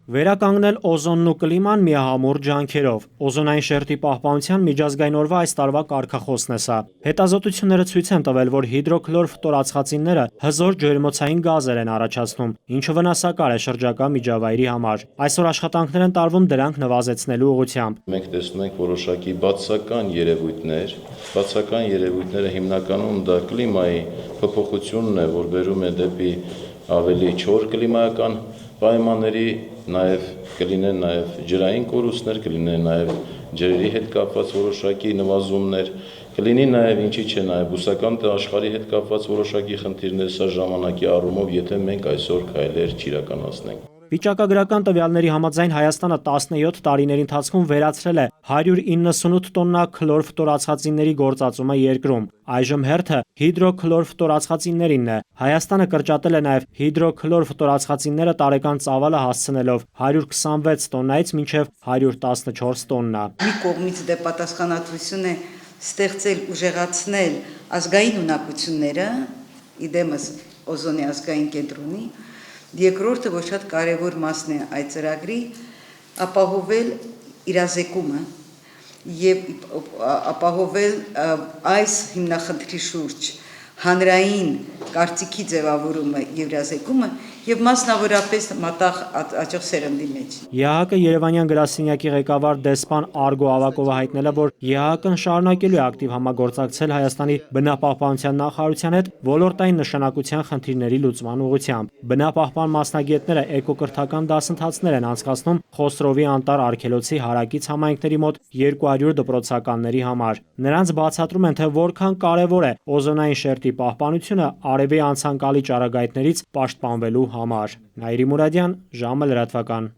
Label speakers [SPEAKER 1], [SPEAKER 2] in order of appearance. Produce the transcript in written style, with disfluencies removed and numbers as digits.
[SPEAKER 1] Վերականգնել օզոնն ու կլիման միահամուռ ջանքերով։ Օզոնային շերտի պահպանության միջազգային օրվա այս տարվա կարգախոսն է սա։ Հետազոտությունները ցույց են տվել, որ հիդրոքլորֆտորածխածինները հզոր ջերմոցային գազեր են առաջացնում, ինչը վնասակար է շրջակա միջավայրի համար։ Այսօր աշխատանքներ են տարվում դրանք նվազեցնելու ուղղությամբ։
[SPEAKER 2] Մենք տեսնում ենք որոշակի բացասական երևույթներ։ Բացասական երևույթները հիմնականում դա կլիմայի փոփոխությունն է, որ բերում է դեպի ավելի չոր կլիմայական պայմանների, նաև կլինեն նաև ջրային կորուստներ, կլինեն նաև ջրերի հետ կապված որոշակի նվազումներ, կլինի նաև ինչի՞ չէ նաև բուսական աշխարհի հետ կապված որոշակի խնդիրներ, սա ժամանակի առումով, եթե մենք այսօր քայլեր չիրականացնենք։
[SPEAKER 1] Վիճակագրական տվյալների համաձայն Հայաստանը 17 տարիների ընթացքում վերացրել է 198 տոննա քլորֆտորածխածինների գործածումը երկրում։ Այժմ հերթը հիդրոքլորֆտորածխածիններինն է։ Հայաստանը կրճատել է նաև հիդրոքլորֆտորածխածինները տարեկան ծավալը հասցնելով 126 տոննայից մինչև 114 տոննա։
[SPEAKER 3] Մի կողմից դե պատասխանատվություն է ստեղծել, ուժեղացնել ազգային ունակությունները, իդեմս օզոնի ազգային կենտրոնի, երկրորդը ոչ շատ կարևոր մասն է այդ ծրագրի ապահովել իրազեկումը եւ ապահովել այս հիմնախնդրի շուրջ հանրային կարծիքի ձևավորումը եւ իրազեկումը եւ մասնավորապես մտաղ աճող սերնդի մեջ։
[SPEAKER 1] ԵԱՀԿ Երևանյան գրասենյակի ղեկավար դեսպան Արգո Ավակովը հայտնել է, որ ԵԱՀԿ-ն շարունակելու է ակտիվ համագործակցել Հայաստանի բնապահպանության նախարարության հետ ոլորտային նշանակության խնդիրների լուծման ուղղությամբ։ Բնապահպան մասնագետները էկոկրթական դասընթացներ են անցկացնում Խոսրովի անտառ արգելոցի հարակից համայնքների մոտ 200 դպրոցականների համար։ Նրանց բացատրում են, թե որքան կարևոր է օզոնային շերտի պահպանությունը արևի անցանկալի ճառագայթներից պաշտպանվելու համար։ Նաիրի Մուրադյան, ժամը լրատվական։